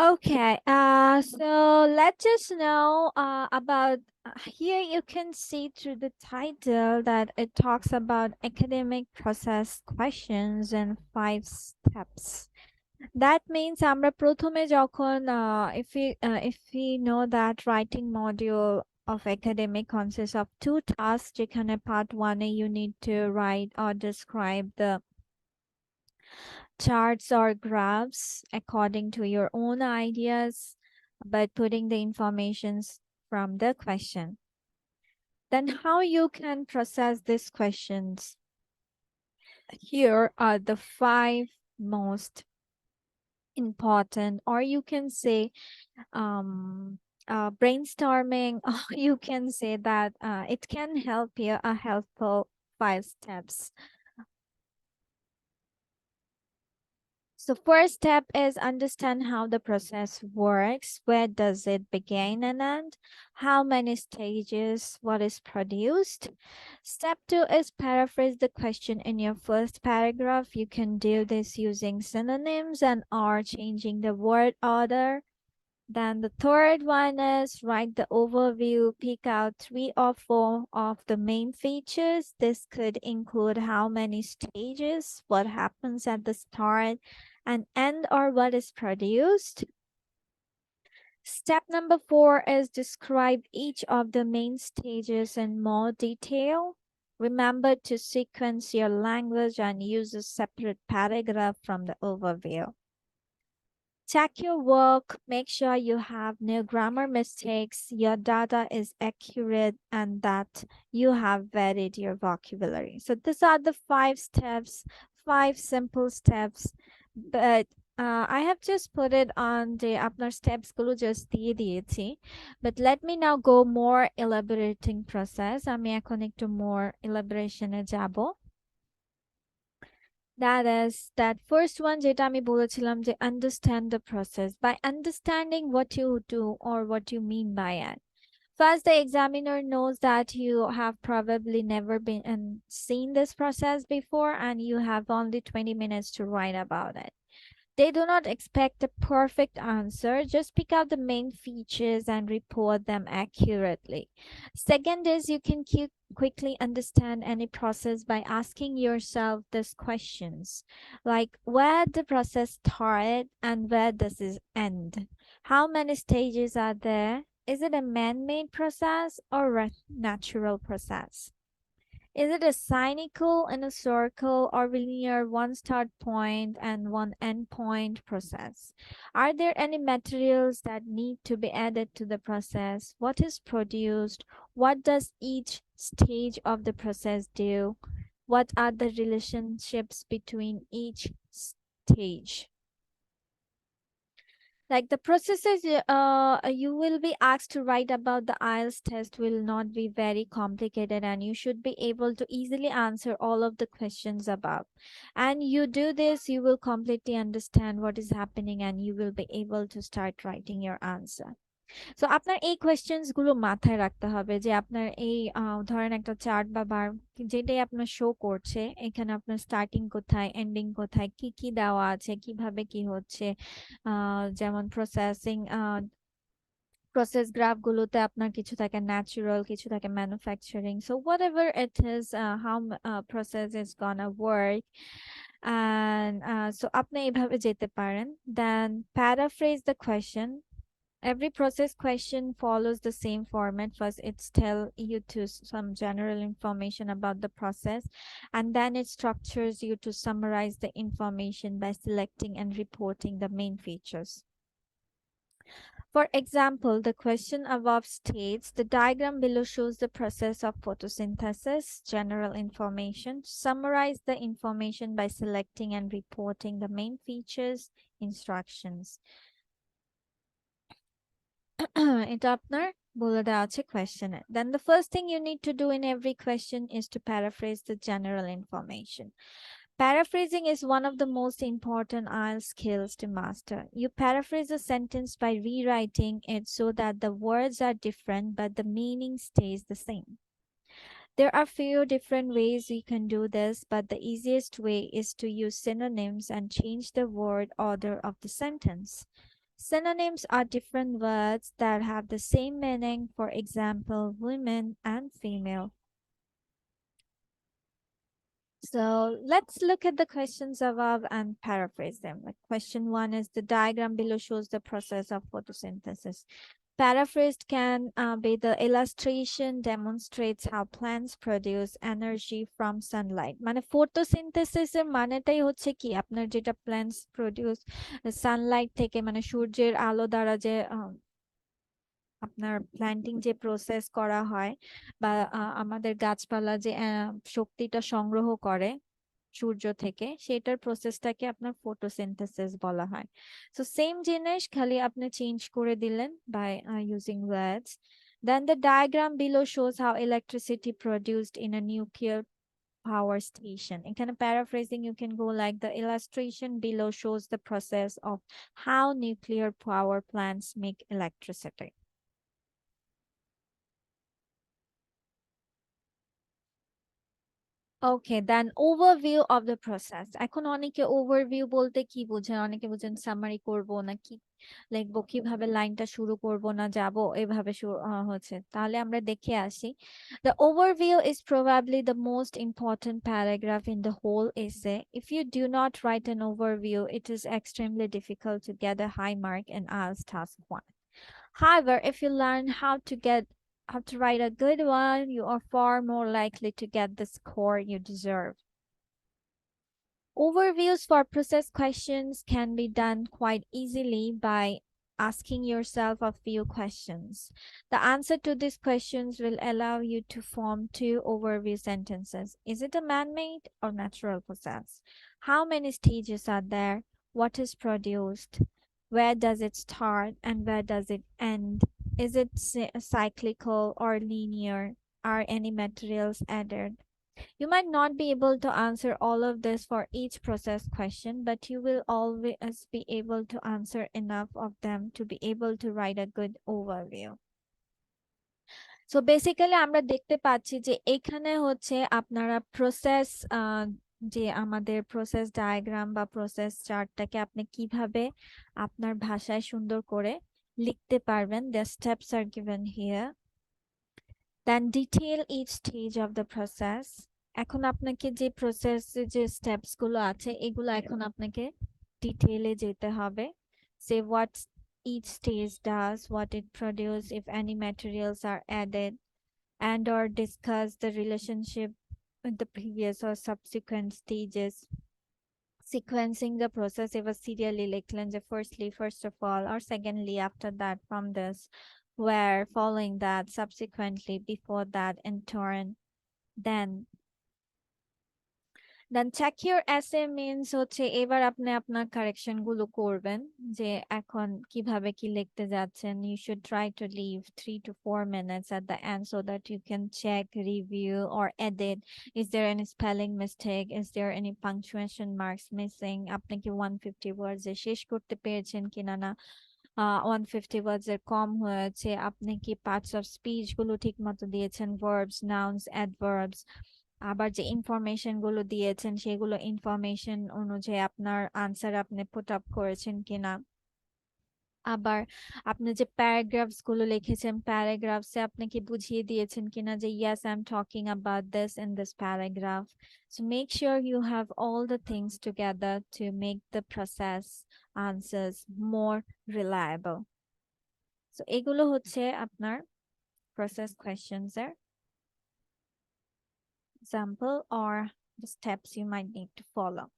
Okay, so let's just know about here you can see through the title that it talks about academic process questions and 5 steps. That means আমরা প্রথমে যখন if we know that writing module of academic consists of 2 tasks যেখানে part 1 you need to write or describe the charts or graphs according to your own ideas, but putting the informations from the question. Then how you can process these questions? Here are the 5 most important, or you can say brainstorming, or you can say that it can help you a helpful 5 steps. So first step is understand how the process works. Where does it begin and end? How many stages? What is produced? Step 2 is paraphrase the question in your first paragraph. You can do this using synonyms and or changing the word order. Then the third one is write the overview, pick out 3 or 4 of the main features. This could include how many stages, what happens at the start and end, or what is produced. Step number 4 is describe each of the main stages in more detail. Remember to sequence your language and use a separate paragraph from the overview. Check your work, make sure you have no grammar mistakes, your data is accurate, and that you have varied your vocabulary. So these are the 5 steps, 5 simple steps, but I have just put it on the আপনার steps গুলো just দিয়ে দিয়েছি. But let me now go more elaborating process. আমি এখন একটু more elaboration এ যাব. That is that first one যেটা আমি বলেছিলাম যে understand the process. By understanding what you do or what you mean by it. First, the examiner knows that you have probably never been and seen this process before and you have only 20 minutes to write about it. They do not expect a perfect answer, just pick out the main features and report them accurately. Second is you can quickly understand any process by asking yourself these questions, like where the process started and where does it end? How many stages are there? Is it a man-made process or a natural process? Is it a cynical in a circle or linear one start point and one end point process? Are there any materials that need to be added to the process? What is produced? What does each stage of the process do? What are the relationships between each stage? Like the processes you will be asked to write about the IELTS test will not be very complicated and you should be able to easily answer all of the questions above. And you do this, you will completely understand what is happening and you will be able to start writing your answer. So আপনার এই questions গুলো মাথায় রাখতে হবে যে আপনার এই ধরেন একটা চার্ট বা বার যেটাই আপনার শো করছে এখানে আপনার স্টার্টিং কোথায় এন্ডিং কোথায় কি কি দেওয়া আছে কিভাবে কি হচ্ছে যেমন প্রসেস গ্রাফ গুলোতে আপনার কিছু থাকে ন্যাচারাল কিছু থাকে manufacturing so whatever it is how process is gonna work and so আপনি এইভাবে যেতে পারেন then paraphrase the question. Every process question follows the same format. First, it's tell you to some general information about the process, and then it structures you to summarize the information by selecting and reporting the main features. For example, the question above states, the diagram below shows the process of photosynthesis, general information. Summarize the information by selecting and reporting the main features, instructions. এটা আপনার বলে দেওয়া আছে কোয়েশ্চেনে then the first thing you need to do in every question is to paraphrase the general information. Paraphrasing is one of the most important IELTS skills to master. You paraphrase a sentence by rewriting it so that the words are different but the meaning stays the same. There are few different ways you can do this, but the easiest way is to use synonyms and change the word order of the sentence. Synonyms are different words that have the same meaning, for example, women and female. So let's look at the questions above and paraphrase them. Like question 1 is the diagram below shows the process of photosynthesis. Paraphrased can be the illustration demonstrates how plants produce energy from sunlight. মানে photosynthesis এর মানেটাই হচ্ছে কি আপনার যেটা plants produce sunlight থেকে মানে সূর্যের আলো দ্বারা যে আপনার প্ল্যান্টিং যে প্রসেস করা হয় বা আমাদের গাছপালা যে শক্তিটা সংগ্রহ করে সূর্য থেকে সেটার প্রসেসটাকে আপনার ফটোসিনথেসিস বলা হয় সো সেম জিনিস খালি আপনি চেঞ্জ করে দিলেন by using words then the diagram below shows how electricity produced in a nuclear power station. In kind of paraphrasing, you can go like the illustration below shows the process of how nuclear power plants make electricity. Okay then overview of the process এখন অনেকে overview বলতে কি বোঝেন অনেকে বোঝেন summary করব নাকি লিখবো কিভাবে লাইনটা শুরু করব না যাব এভাবে হচ্ছে তাহলে আমরা দেখে আসি the overview is probably the most important paragraph in the whole essay if you do not write an overview it is extremely difficult to get a high mark in IELTS task 1. However, if you learn how to write a good one, you are far more likely to get the score you deserve. Overviews for process questions can be done quite easily by asking yourself a few questions. The answer to these questions will allow you to form two overview sentences. Is it a man-made or natural process? How many stages are there? What is produced? Where does it start and where does it end? Is it cyclical or linear? Are any materials added? You might not be able to answer all of this for each process question, but you will always be able to answer enough of them to be able to write a good overview. So basically আমরা দেখতে পাচ্ছি যে এখানে হচ্ছে আপনারা process যে আমাদের process diagram বা প্রসেস চার্টটাকে আপনি কিভাবে আপনার ভাষায় সুন্দর করে লিখতে পারবেন the steps are given here then detail each stage of the process এখন আপনাকে যে প্রসেস যে স্টেপস গুলো আছে এগুলো এখন আপনাকে ডিটেইলে যেতে হবে say what each stage does what it produces if any materials are added and or discuss the relationship with the previous or subsequent stages sequencing the process if a serially লিখলেন যে firstly first of all or secondly after that from this where following that subsequently before that in turn then check your essay means হচ্ছে এবার আপনি আপনার correction গুলো করবেন যে এখন কিভাবে কি লিখতে যাচ্ছেন you should try to leave 3 to 4 minutes at the end so that you can check review or edit is there any spelling mistake is there any punctuation marks missing আপনি কি 150 words এ শেষ করতে পেরেছেন কিনা না 150 words এর কম হয়েছে আপনি কি পার্টস অফ স্পিচ গুলো ঠিকমতো দিয়েছেন verbs nouns adverbs আবার যে ইনফরমেশন গুলো দিয়েছেন সেগুলো ইনফরমেশন অনুযায়ী আপনার আনসার আপনি পুট আপ করেছেন কিনা আবার আপনি যে প্যারাগ্রাফস গুলো লিখেছেন প্যারাগ্রাফসে আপনি কি বুঝিয়ে দিয়েছেন কিনা যে yes I'm talking about this in this paragraph so make sure you have all the things together to make the process answers more reliable so এগুলো হচ্ছে আপনার process questions এর example or the steps you might need to follow.